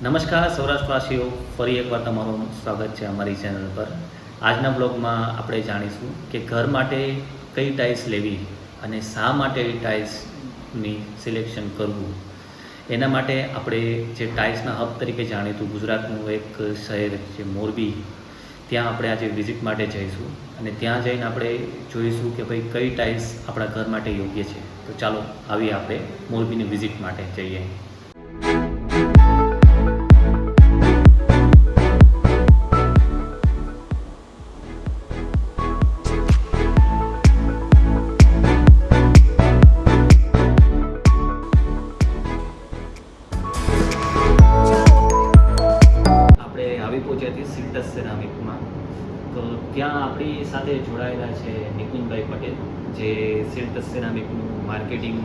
નમસ્કાર સૌરાષ્ટ્રવાસીઓ, ફરી એકવાર તમારું સ્વાગત છે અમારી ચેનલ પર. આજના બ્લોગમાં આપણે જાણીશું કે ઘર માટે કઈ ટાઇલ્સ લેવી અને શા માટે એ ટાઇલ્સની સિલેક્શન કરવું. એના માટે આપણે જે ટાઇલ્સના હબ તરીકે જાણીતું ગુજરાતનું એક શહેર છે મોરબી, ત્યાં આપણે આજે વિઝિટ માટે જઈશું અને ત્યાં જઈને આપણે જોઈશું કે ભાઈ કઈ ટાઇલ્સ આપણા ઘર માટે યોગ્ય છે. તો ચાલો આવીએ આપણે મોરબીની વિઝિટ માટે જઈએ. સિલ્ટસ સિરામિકમાં તો ત્યાં આપણી સાથે જોડાયેલા છે નિકુંજભાઈ પટેલ, જે સિલ્ટસ સિરામિકનું માર્કેટિંગ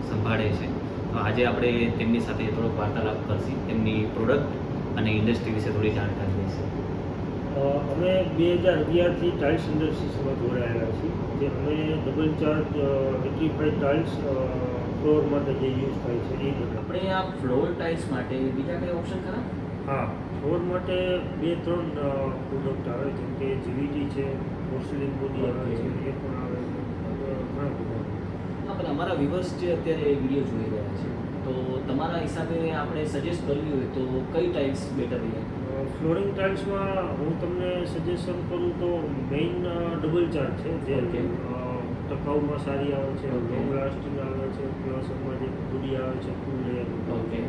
સંભાળે છે. તો આજે આપણે તેમની સાથે થોડોક વાર્તાલાપ કરશી, તેમની પ્રોડક્ટ અને ઇન્ડસ્ટ્રી વિશે થોડી જાણકારી લઈશું. અમે 2011થી ટાઇલ્સ ઇન્ડસ્ટ્રીઝમાં જોડાયેલા છીએ. જે અમે double charge vitrified tiles floor માટે જે યુઝ થાય છે એ બધા. આપણે આ ફ્લોર ટાઇલ્સ માટે બીજા કઈ ઓપ્શન ખરા? હા, ફ્લોર માટે 2-3 પ્રોડક્ટ આવે, જેમ કે જીવીટી છે, પોર્સેલિન બોડી આવે છે, એ પણ આવે છે, ઘણા બધા. હા, પણ અમારા વ્યુઅર્સ જે અત્યારે વિડીયો જોઈ રહ્યા છે, તો તમારા હિસાબે આપણે સજેસ્ટ કરવી હોય તો કઈ ટાઇલ્સ બેટર રહે? ફ્લોરિંગ ટાઇલ્સમાં હું તમને સજેશન કરું તો મેઇન ડબલ ચાર્જ છે, જે ટકાઉમાં સારી આવે છે, લોંગ લાસ્ટિંગ આવે છે, પ્લસ એમાં જે બોડી આવે છે full layer. Okay,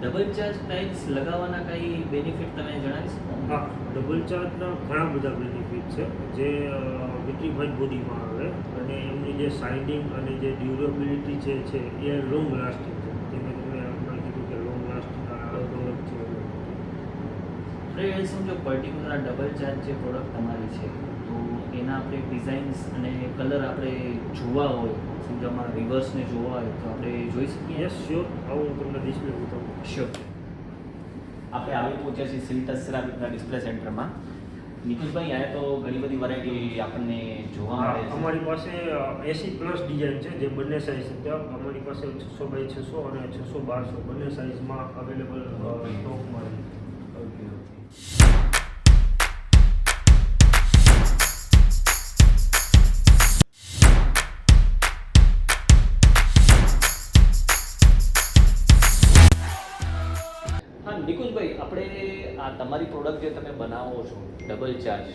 double charge tiles લગાવવાના કઈ બેનિફિટ તમે જણાવી શકો? હા, ડબલ ચાર્જના ઘણા બધા બેનિફિટ છે, જે વિટ્રીફાઈડ બોડીમાં આવે અને એમની જે શાઇનિંગ અને જે ડ્યુરેબિલિટી છે એ લોંગ લાસ્ટિંગ છે. જેને તમે આપણે કીધું કે લોંગ લાસ્ટિંગ પ્રોડક્ટ છે. આપણે સમજો પર્ટિક્યુલર આ ડબલ ચાર્જ જે પ્રોડક્ટ તમારી છે, તો એના આપણે ડિઝાઇન્સ અને કલર આપણે જોવા હોય, સમજો અમારા વ્યુઅર્સને જોવા હોય તો આપણે જોઈ શકીએ? Yes, sure. આવું હું તમને ડિસ્પ્લે બતાવું. શ્યોર. આપણે આવી પહોંચ્યા છીએ સિલ્ટસ સિરામિકના ડિસ્પ્લે સેન્ટરમાં. નિકુંજભાઈ, અહીંયા તો ઘણી બધી વેરાયટી આપણને જોવા મળે છે. અમારી પાસે 80+ ડિઝાઇન છે, જે બંને સાઇઝ છે. અમારી પાસે 600x600 અને 600x1200 બંને સાઇઝમાં અવેલેબલ સ્ટોકમાં છે. નિકુંજભાઈ, આપણે આ તમારી પ્રોડક્ટ જે તમે બનાવો છો ડબલ ચાર્જ,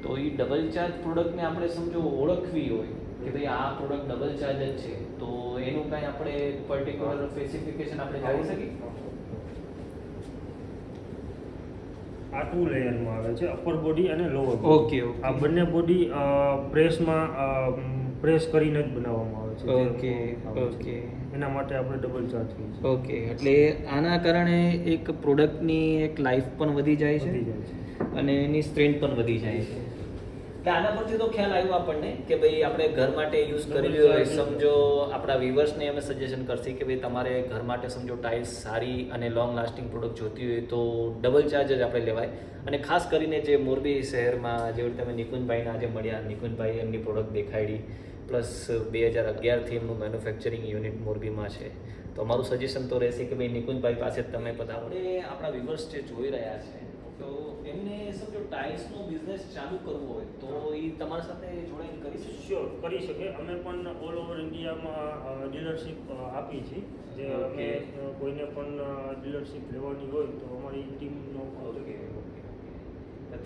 તો એ ડબલ ચાર્જ પ્રોડક્ટને આપણે સમજો ઓળખવી હોય કે ભાઈ આ પ્રોડક્ટ ડબલ ચાર્જ જ છે, તો એનું કાંઈ આપણે પર્ટિક્યુલર સ્પેસિફિકેશન આપણે જાણી શકીએ? આ 2 લેયરમાં આવે છે, અપર બોડી અને લોઅર બોડી. ઓકે. આ બંને બોડી પ્રેસ કરીને જ બનાવવામાં આવે છે. ઓકે. એના માટે આપણે ડબલ ચાર્જ કહીએ છીએ. ઓકે, એટલે આના કારણે એક પ્રોડક્ટની એક લાઈફ પણ વધી જાય છે અને એની સ્ટ્રેન્થ પણ વધી જાય છે. એટલે આના પરથી તો ખ્યાલ આવ્યો આપણને કે ભાઈ આપણે ઘર માટે યુઝ કરેલી હોય, સમજો આપણા વ્યુઅર્સને અમે સજેશન કરશે કે ભાઈ તમારે ઘર માટે સમજો ટાઇલ્સ સારી અને લોંગ લાસ્ટિંગ પ્રોડક્ટ જોતી હોય તો ડબલ ચાર્જ જ આપણે લેવાય. અને ખાસ કરીને જે મોરબી શહેરમાં જેવી રીતે તમે નિકુંજભાઈને આજે મળ્યા, નિકુંજભાઈ એમની પ્રોડક્ટ દેખાડી, પ્લસ 2011થી એમનું મેન્યુફેક્ચરિંગ યુનિટ મોરબીમાં છે. તો અમારું સજેશન તો રહેશે કે ભાઈ નિકુંજભાઈ પાસે તમે બધા આપણે આપણા વ્યુઅર્સ જે જોઈ રહ્યા છે, તો એમને સમજો ટાઇલ્સનો બિઝનેસ ચાલુ કરવો હોય તો એ તમારા સાથે જોડાઈને કરી શકે? શ્યોર, કરી શકે. અમે પણ ઓલ ઓવર ઇન્ડિયામાં ડીલરશીપ આપી છે. જે અમે કોઈને પણ ડીલરશીપ લેવાની હોય તો અમારી ટીમનો.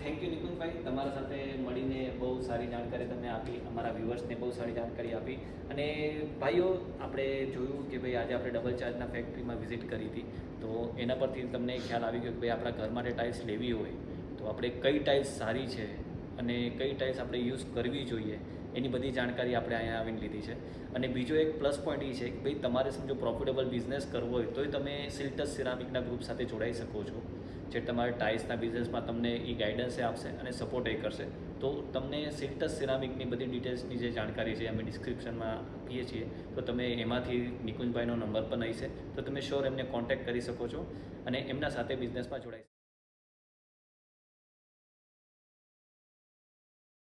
થેન્ક યુ નિકુંજભાઈ, તમારા સાથે મળીને બહુ સારી જાણકારી તમે આપી, અમારા વ્યુઅર્સને બહુ સારી જાણકારી આપી. અને ભાઈઓ, આપણે જોયું કે ભાઈ આજે આપણે ડબલ ચાર્જના ફેક્ટરીમાં વિઝિટ કરી હતી, તો એના પરથી તમને ખ્યાલ આવી ગયો કે ભાઈ આપણા ઘર માટે ટાઇલ્સ લેવી હોય તો આપણે કઈ ટાઇલ્સ સારી છે અને કઈ ટાઇલ્સ આપણે યુઝ કરવી જોઈએ, એની બધી જાણકારી આપણે અહીંયા આવીને લીધી છે. અને બીજો એક પ્લસ પોઈન્ટ એ છે કે ભાઈ તમારે સમજો પ્રોફિટેબલ બિઝનેસ કરવો હોય તોય તમે સિલ્ટસ સિરામિકના ગ્રુપ સાથે જોડાઈ શકો છો, જે તમારે ટાઇલ્સના બિઝનેસમાં તમને એ ગાઈડન્સ આપશે અને સપોર્ટ એ કરશે. તો તમને સિલ્ટસ સિરામિકની બધી ડિટેલ્સની જે જાણકારી છે અમે ડિસ્ક્રિપ્શનમાં આપીએ છીએ, તો તમે એમાંથી નિકુંજભાઈનો નંબર પણ હશે, તો તમે શ્યોર એમને કોન્ટેક્ટ કરી શકો છો અને એમના સાથે બિઝનેસમાં જોડાઈ શકો.